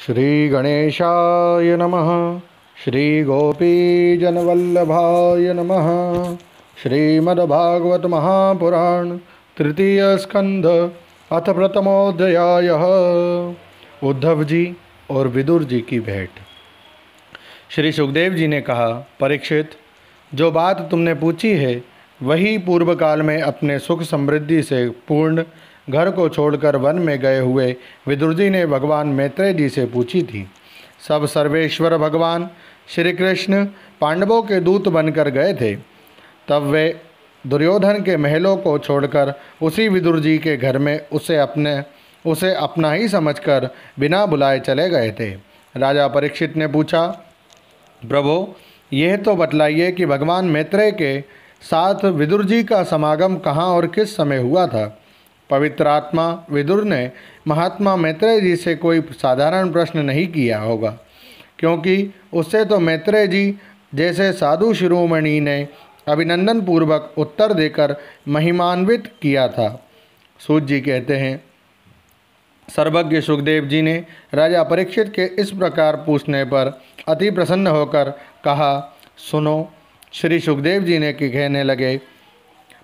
श्री गणेशाय नमः। श्री गोपीजनवल्लभाय नमः। श्रीमद्भागवत महापुराण तृतीय स्कंध अथ प्रथमोऽध्याय। उद्धव जी और विदुर जी की भेंट। श्री सुखदेव जी ने कहा, परीक्षित, जो बात तुमने पूछी है वही पूर्व काल में अपने सुख समृद्धि से पूर्ण घर को छोड़कर वन में गए हुए विदुर जी ने भगवान मैत्रेय जी से पूछी थी। सब सर्वेश्वर भगवान श्री कृष्ण पांडवों के दूत बनकर गए थे। तब वे दुर्योधन के महलों को छोड़कर उसी विदुर जी के घर में उसे अपना ही समझकर बिना बुलाए चले गए थे। राजा परीक्षित ने पूछा, प्रभो, यह तो बतलाइए कि भगवान मैत्रेय के साथ विदुर जी का समागम कहाँ और किस समय हुआ था। पवित्र आत्मा विदुर ने महात्मा मैत्रेय जी से कोई साधारण प्रश्न नहीं किया होगा, क्योंकि उससे तो मैत्रेय जी जैसे साधु शिरोमणि ने अभिनंदन पूर्वक उत्तर देकर महिमान्वित किया था। सूत जी कहते हैं, सर्वज्ञ सुखदेव जी ने राजा परीक्षित के इस प्रकार पूछने पर अति प्रसन्न होकर कहा, सुनो। श्री सुखदेव जी ने कहने लगे,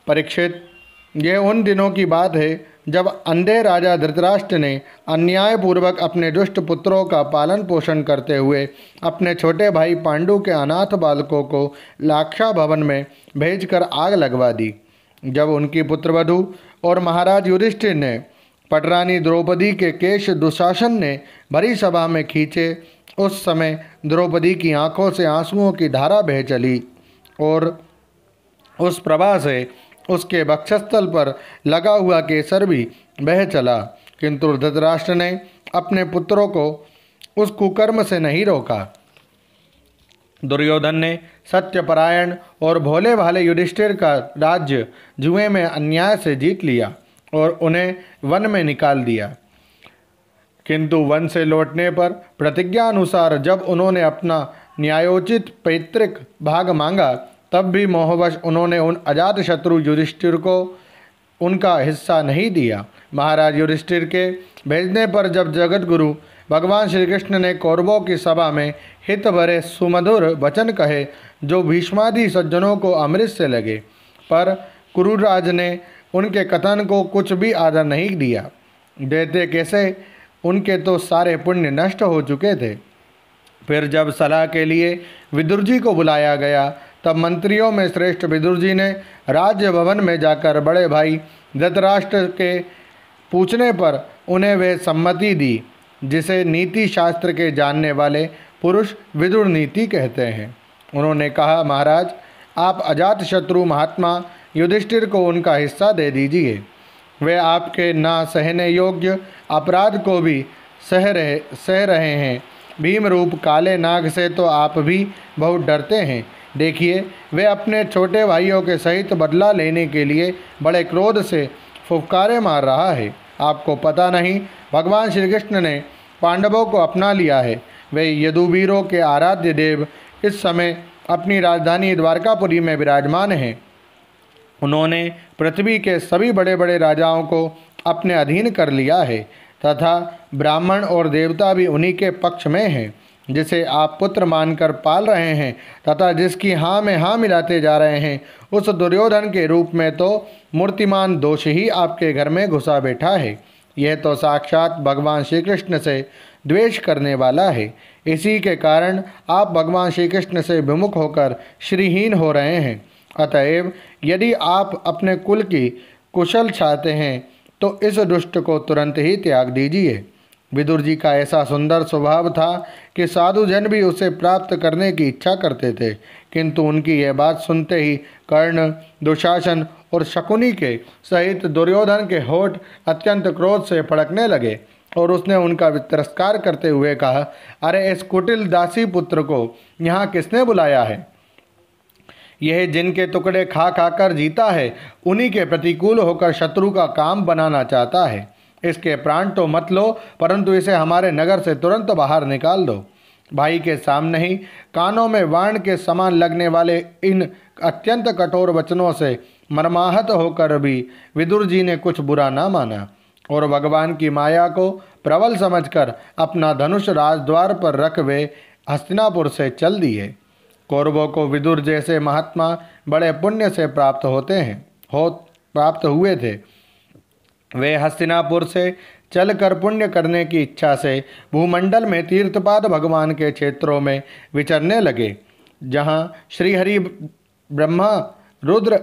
परीक्षित, यह उन दिनों की बात है जब अंधे राजा धृतराष्ट्र ने अन्यायपूर्वक अपने दुष्ट पुत्रों का पालन पोषण करते हुए अपने छोटे भाई पांडु के अनाथ बालकों को लाक्षा भवन में भेजकर आग लगवा दी। जब उनकी पुत्रवधू और महाराज युधिष्ठिर ने पटरानी द्रौपदी के केश दुशासन ने भरी सभा में खींचे, उस समय द्रौपदी की आंखों से आंसुओं की धारा बह चली और उस प्रभा से उसके वक्षस्थल पर लगा हुआ केसर भी बह चला, किंतु धृतराष्ट्र ने अपने पुत्रों को उस कुकर्म से नहीं रोका। दुर्योधन ने सत्यपरायण और भोले भाले युधिष्ठिर का राज्य जुए में अन्याय से जीत लिया और उन्हें वन में निकाल दिया, किंतु वन से लौटने पर प्रतिज्ञा अनुसार जब उन्होंने अपना न्यायोचित पैतृक भाग मांगा, तब भी मोहवश उन्होंने उन अजात शत्रु युधिष्ठिर को उनका हिस्सा नहीं दिया। महाराज युधिष्ठिर के भेजने पर जब जगत गुरु भगवान श्री कृष्ण ने कौरवों की सभा में हित भरे सुमधुर वचन कहे, जो भीष्मादि सज्जनों को अमृत से लगे, पर कुरुराज ने उनके कथन को कुछ भी आदर नहीं दिया। देते कैसे, उनके तो सारे पुण्य नष्ट हो चुके थे। फिर जब सलाह के लिए विदुर जी को बुलाया गया, तब मंत्रियों में श्रेष्ठ विदुर जी ने राज्य भवन में जाकर बड़े भाई धृतराष्ट्र के पूछने पर उन्हें वे सम्मति दी, जिसे नीति शास्त्र के जानने वाले पुरुष विदुर नीति कहते हैं। उन्होंने कहा, महाराज, आप अजात शत्रु महात्मा युधिष्ठिर को उनका हिस्सा दे दीजिए। वे आपके ना सहने योग्य अपराध को भी सह रहे हैं। भीम रूप काले नाग से तो आप भी बहुत डरते हैं। देखिए, वे अपने छोटे भाइयों के सहित बदला लेने के लिए बड़े क्रोध से फुफकारे मार रहा है। आपको पता नहीं, भगवान श्री कृष्ण ने पांडवों को अपना लिया है। वे यदुवीरों के आराध्य देव इस समय अपनी राजधानी द्वारकापुरी में विराजमान हैं। उन्होंने पृथ्वी के सभी बड़े बड़े राजाओं को अपने अधीन कर लिया है तथा ब्राह्मण और देवता भी उन्हीं के पक्ष में हैं, जिसे आप पुत्र मानकर पाल रहे हैं तथा जिसकी हाँ में हाँ मिलाते जा रहे हैं। उस दुर्योधन के रूप में तो मूर्तिमान दोष ही आपके घर में घुसा बैठा है। यह तो साक्षात भगवान श्री कृष्ण से द्वेष करने वाला है। इसी के कारण आप भगवान श्री कृष्ण से विमुख होकर श्रीहीन हो रहे हैं। अतएव यदि आप अपने कुल की कुशल चाहते हैं तो इस दुष्ट को तुरंत ही त्याग दीजिए। विदुर जी का ऐसा सुंदर स्वभाव था कि साधुजन भी उसे प्राप्त करने की इच्छा करते थे, किंतु उनकी यह बात सुनते ही कर्ण, दुशासन और शकुनी के सहित दुर्योधन के होठ अत्यंत क्रोध से फड़कने लगे और उसने उनका तिरस्कार करते हुए कहा, अरे, इस कुटिल दासी पुत्र को यहाँ किसने बुलाया है? यह जिनके टुकड़े खा खाकर जीता है, उन्हीं के प्रतिकूल होकर शत्रु का काम बनाना चाहता है। इसके प्राण तो मत लो, परंतु इसे हमारे नगर से तुरंत बाहर निकाल दो। भाई के सामने ही कानों में वाण के समान लगने वाले इन अत्यंत कठोर वचनों से मर्माहत होकर भी विदुर जी ने कुछ बुरा ना माना। और भगवान की माया को प्रबल समझकर अपना धनुष राजद्वार पर रख वे हस्तिनापुर से चल दिए। कौरवों को विदुर जैसे महात्मा बड़े पुण्य से प्राप्त हुए थे। वे हस्तिनापुर से चलकर पुण्य करने की इच्छा से भूमंडल में तीर्थपाद भगवान के क्षेत्रों में विचरने लगे, जहाँ श्रीहरि, ब्रह्मा, रुद्र,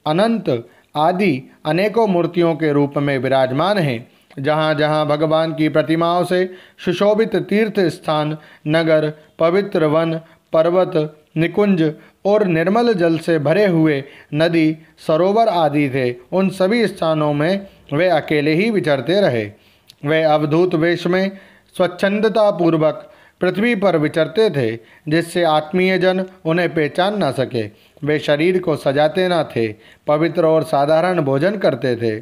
अनंत आदि अनेकों मूर्तियों के रूप में विराजमान हैं। जहाँ जहाँ भगवान की प्रतिमाओं से सुशोभित तीर्थ स्थान, नगर, पवित्र वन, पर्वत, निकुंज और निर्मल जल से भरे हुए नदी, सरोवर आदि थे, उन सभी स्थानों में वे अकेले ही विचरते रहे। वे अवधूत वेश में स्वच्छंदता पूर्वक पृथ्वी पर विचरते थे, जिससे आत्मीय जन उन्हें पहचान न सके। वे शरीर को सजाते न थे, पवित्र और साधारण भोजन करते थे,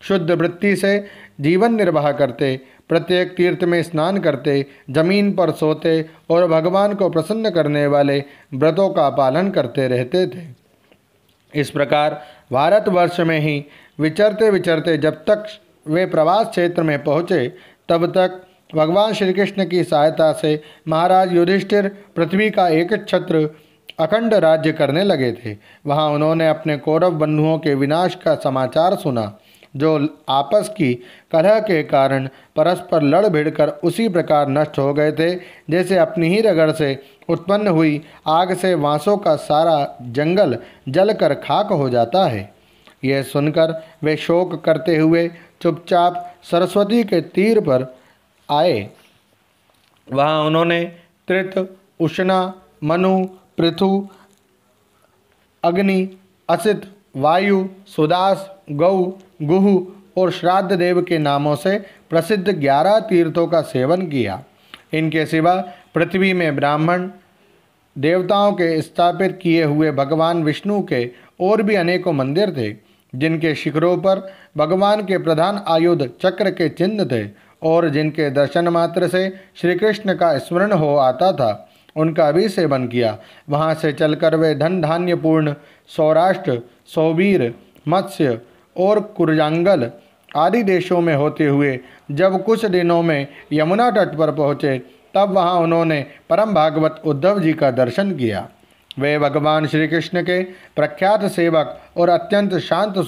शुद्ध वृत्ति से जीवन निर्वाह करते, प्रत्येक तीर्थ में स्नान करते, जमीन पर सोते और भगवान को प्रसन्न करने वाले व्रतों का पालन करते रहते थे। इस प्रकार भारतवर्ष में ही विचरते विचरते जब तक वे प्रवास क्षेत्र में पहुँचे, तब तक भगवान श्री कृष्ण की सहायता से महाराज युधिष्ठिर पृथ्वी का एक छत्र अखंड राज्य करने लगे थे। वहाँ उन्होंने अपने कौरव बंधुओं के विनाश का समाचार सुना, जो आपस की कलह के कारण परस्पर लड़ भिड़कर उसी प्रकार नष्ट हो गए थे, जैसे अपनी ही रगड़ से उत्पन्न हुई आग से बांसों का सारा जंगल जलकर खाक हो जाता है। यह सुनकर वे शोक करते हुए चुपचाप सरस्वती के तीर पर आए। वहाँ उन्होंने त्रित, उष्णा, मनु, पृथु, अग्नि, असित, वायु, सुदास, गौ, गुहु और श्राद्ध देव के नामों से प्रसिद्ध 11 तीर्थों का सेवन किया। इनके सिवा पृथ्वी में ब्राह्मण देवताओं के स्थापित किए हुए भगवान विष्णु के और भी अनेकों मंदिर थे, जिनके शिखरों पर भगवान के प्रधान आयुध चक्र के चिन्ह थे और जिनके दर्शन मात्र से श्री कृष्ण का स्मरण हो आता था। उनका भी सेवन किया। वहाँ से चलकर वे धन धान्यपूर्ण सौराष्ट्र, सौबीर, मत्स्य और कुरजांगल आदि देशों में होते हुए जब कुछ दिनों में यमुना तट पर पहुँचे, तब वहाँ उन्होंने परम भागवत उद्धव जी का दर्शन किया। वे भगवान श्री कृष्ण के प्रख्यात सेवक और अत्यंत शांत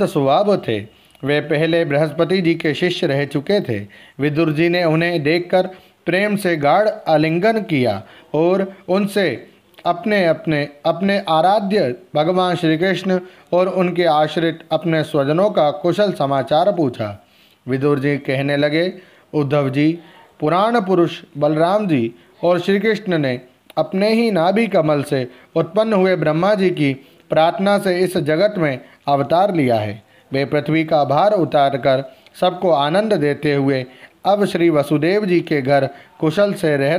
स्वभाव थे। वे पहले बृहस्पति जी के शिष्य रह चुके थे। विदुर जी ने उन्हें देखकर प्रेम से गाढ़ आलिंगन किया और उनसे अपने आराध्य भगवान श्री कृष्ण और उनके आश्रित अपने स्वजनों का कुशल समाचार पूछा। विदुर जी कहने लगे, उद्धव जी, पुराण पुरुष बलराम जी और श्री कृष्ण ने अपने ही नाभि कमल से उत्पन्न हुए ब्रह्मा जी की प्रार्थना से इस जगत में अवतार लिया है। वे पृथ्वी का भार उतारकर सबको आनंद देते हुए अब श्री वसुदेव जी के घर कुशल से रह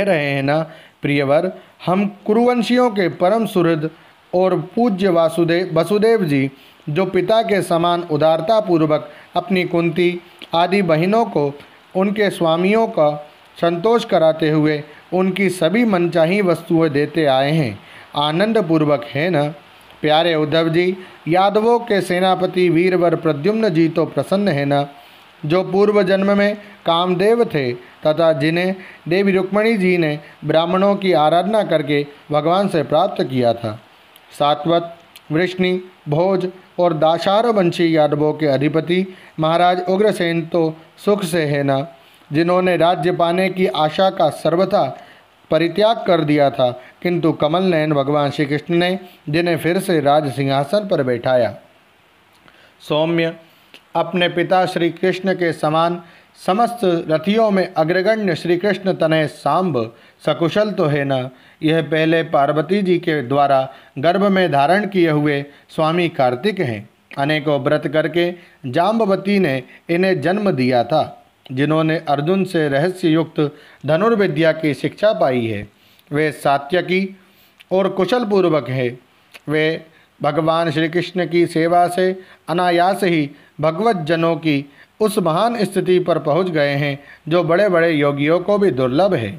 रहे हैं ना प्रियवर। हम कुरुवंशियों के परम सुहृद और पूज्य वसुदेव जी, जो पिता के समान उदारता पूर्वक अपनी कुंती आदि बहनों को उनके स्वामियों का संतोष कराते हुए उनकी सभी मनचाही वस्तुएं देते आए हैं, आनंद पूर्वक है न। प्यारे उद्धव जी, यादवों के सेनापति वीरवर प्रद्युम्न जी तो प्रसन्न है न, जो पूर्व जन्म में कामदेव थे तथा जिन्हें देवी रुक्मणी जी ने ब्राह्मणों की आराधना करके भगवान से प्राप्त किया था। सात्वत, वृष्णि, भोज और दाशार वंशी यादवों के अधिपति महाराज उग्रसेन तो सुख से है न, जिन्होंने राज्य पाने की आशा का सर्वथा परित्याग कर दिया था, किंतु कमल नयन भगवान श्री कृष्ण ने जिन्हें फिर से राज सिंहासन पर बैठाया। सौम्य, अपने पिता श्री कृष्ण के समान समस्त रथियों में अग्रगण्य श्री कृष्ण तनय सांब सकुशल तो है न। यह पहले पार्वती जी के द्वारा गर्भ में धारण किए हुए स्वामी कार्तिक हैं। अनेकों व्रत करके जाम्बवती ने इन्हें जन्म दिया था, जिन्होंने अर्जुन से रहस्य युक्त धनुर्विद्या की शिक्षा पाई है। वे सात्यकी और कुशल पूर्वक है। वे भगवान श्री कृष्ण की सेवा से अनायास ही भगवत जनों की उस महान स्थिति पर पहुंच गए हैं, जो बड़े बड़े योगियों को भी दुर्लभ है।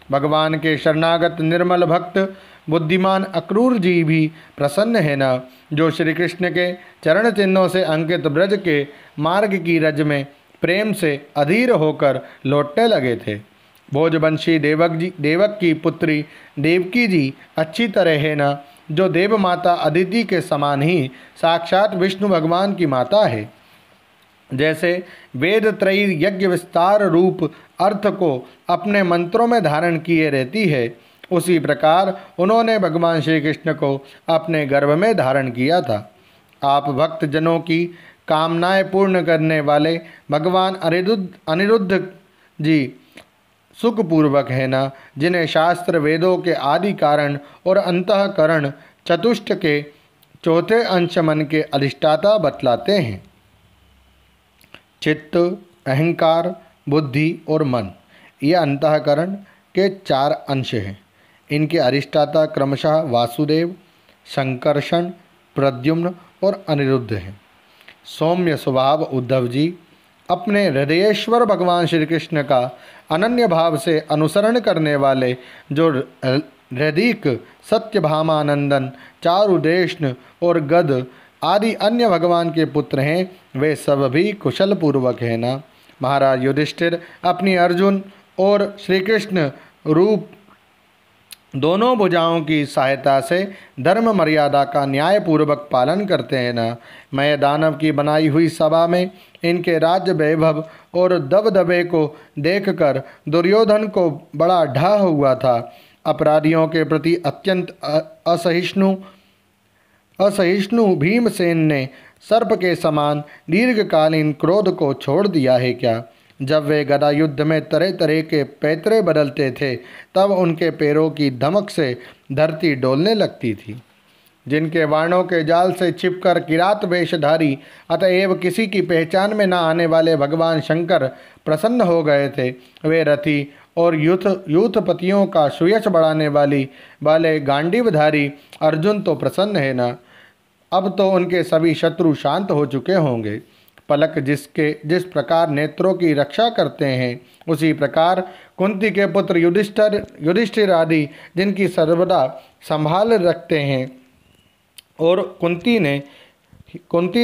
भगवान के शरणागत निर्मल भक्त बुद्धिमान अक्रूर जी भी प्रसन्न है न, जो श्री कृष्ण के चरण चिन्हों से अंकित ब्रज के मार्ग की रज में प्रेम से अधीर होकर लौटने लगे थे। भोजवंशी देवक की पुत्री देवकी जी अच्छी तरह है न, जो देव माता अदिति के समान ही साक्षात विष्णु भगवान की माता है। जैसे वेद त्रयी यज्ञ विस्तार रूप अर्थ को अपने मंत्रों में धारण किए रहती है, उसी प्रकार उन्होंने भगवान श्री कृष्ण को अपने गर्भ में धारण किया था। आप भक्त जनों की कामनाएं पूर्ण करने वाले भगवान अनिरुद्ध जी सुखपूर्वक है ना, जिन्हें शास्त्र वेदों के आदि कारण और अंतःकरण चतुष्ट के चौथे अंश मन के अधिष्ठाता बतलाते हैं। चित्त, अहंकार, बुद्धि और मन, ये अंतःकरण के 4 अंश हैं। इनके अधिष्ठाता क्रमशः वासुदेव, संकर्षण, प्रद्युम्न और अनिरुद्ध हैं। सौम्य स्वभाव उद्धव जी अपने हृदयेश्वर भगवान श्री कृष्ण का अनन्य भाव से अनुसरण करने वाले, जो हृदिक, सत्यभामानंदन, चारुदेष्ण और गद आदि अन्य भगवान के पुत्र हैं, वे सब भी कुशल पूर्वक है ना। महाराज युधिष्ठिर अपनी अर्जुन और श्री कृष्ण रूप दोनों भुजाओं की सहायता से धर्म मर्यादा का न्यायपूर्वक पालन करते हैं ना। मैं दानव की बनाई हुई सभा में इनके राज्य वैभव और दबदबे को देखकर दुर्योधन को बड़ा ढाह हुआ था। अपराधियों के प्रति अत्यंत असहिष्णु भीमसेन ने सर्प के समान दीर्घकालीन क्रोध को छोड़ दिया है क्या? जब वे गदा युद्ध में तरह तरह के पैतरे बदलते थे, तब उनके पैरों की धमक से धरती डोलने लगती थी। जिनके वाणों के जाल से छिपकर किरात वेशधारी, अतएव किसी की पहचान में न आने वाले भगवान शंकर प्रसन्न हो गए थे, वे रथी और यूथपतियों का सुयश बढ़ाने वाले गांडीवधारी अर्जुन तो प्रसन्न है ना। अब तो उनके सभी शत्रु शांत हो चुके होंगे। पलक जिस प्रकार नेत्रों की रक्षा करते हैं, उसी प्रकार कुंती के पुत्र युधिष्ठिर आदि जिनकी सर्वदा संभाल रखते हैं, और कुंती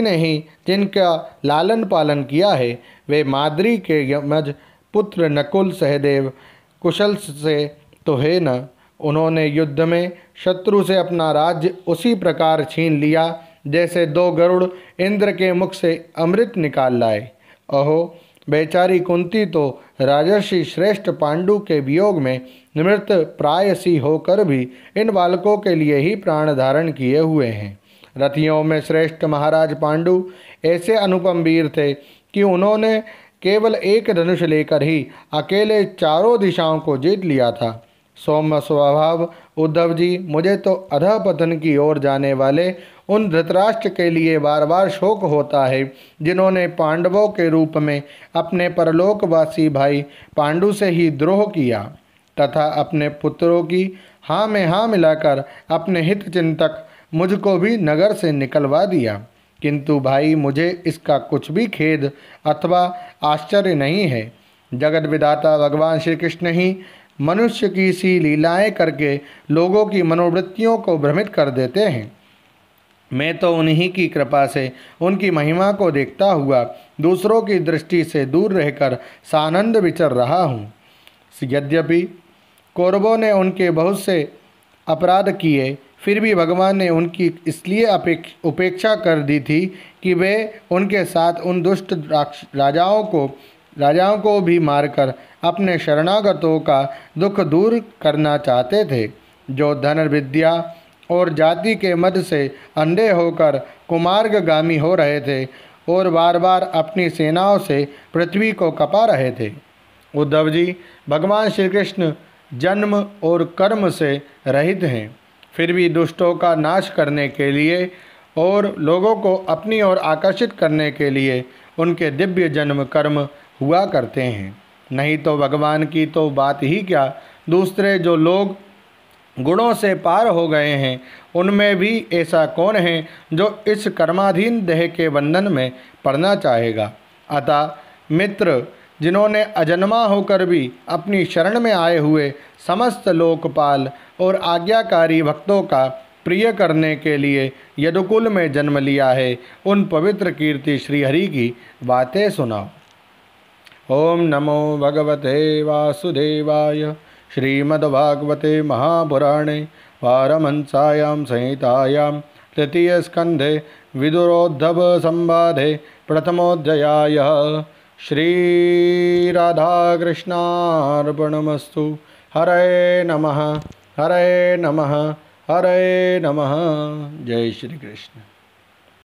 ने ही जिनका लालन पालन किया है, वे माद्री के यमज पुत्र नकुल सहदेव कुशल से तो है न। उन्होंने युद्ध में शत्रु से अपना राज्य उसी प्रकार छीन लिया जैसे 2 गरुड़ इंद्र के मुख से अमृत निकाल लाए। अहो, बेचारी कुंती तो राजर्षि श्रेष्ठ पांडु के वियोग में मृत प्रायसी होकर भी इन बालकों के लिए ही प्राण धारण किए हुए हैं। रथियों में श्रेष्ठ महाराज पांडु ऐसे अनुपम वीर थे कि उन्होंने केवल एक धनुष लेकर ही अकेले चारों दिशाओं को जीत लिया था। सौम्य स्वभाव उद्धव जी, मुझे तो अधःपतन की ओर जाने वाले उन धृतराष्ट्र के लिए बार बार शोक होता है, जिन्होंने पांडवों के रूप में अपने परलोकवासी भाई पांडु से ही द्रोह किया तथा अपने पुत्रों की हाँ में हाँ मिलाकर अपने हित चिंतक मुझको भी नगर से निकलवा दिया। किंतु भाई, मुझे इसका कुछ भी खेद अथवा आश्चर्य नहीं है। जगत विधाता भगवान श्री कृष्ण ही मनुष्य की सी लीलाएं करके लोगों की मनोवृत्तियों को भ्रमित कर देते हैं। मैं तो उन्हीं की कृपा से उनकी महिमा को देखता हुआ दूसरों की दृष्टि से दूर रहकर सानंद विचर रहा हूँ। यद्यपि कौरवों ने उनके बहुत से अपराध किए, फिर भी भगवान ने उनकी इसलिए उपेक्षा कर दी थी कि वे उनके साथ उन दुष्ट राजाओं को भी मारकर अपने शरणागतों का दुख दूर करना चाहते थे, जो धन विद्या और जाति के मद से अंधे होकर कुमार्गगामी हो रहे थे और बार बार अपनी सेनाओं से पृथ्वी को कपा रहे थे। उद्धव जी, भगवान श्री कृष्ण जन्म और कर्म से रहित हैं, फिर भी दुष्टों का नाश करने के लिए और लोगों को अपनी ओर आकर्षित करने के लिए उनके दिव्य जन्म कर्म हुआ करते हैं। नहीं तो भगवान की तो बात ही क्या, दूसरे जो लोग गुणों से पार हो गए हैं, उनमें भी ऐसा कौन है जो इस कर्माधीन देह के बंधन में पड़ना चाहेगा। अतः मित्र, जिन्होंने अजन्मा होकर भी अपनी शरण में आए हुए समस्त लोकपाल और आज्ञाकारी भक्तों का प्रिय करने के लिए यदुकुल में जन्म लिया है, उन पवित्र कीर्ति श्री हरि की बातें सुनाओ। ओम नमो भगवते वासुदेवाय। श्रीमद्भागवते महापुराणे पारमहंस्यां संहितायां तृतीय स्कंधे विदुरोद्धव संवादे प्रथमोऽध्याय। श्री राधा कृष्णार्पणमस्तु। हरे नमः, हरे नमः, हरे नमः। जय श्री कृष्ण।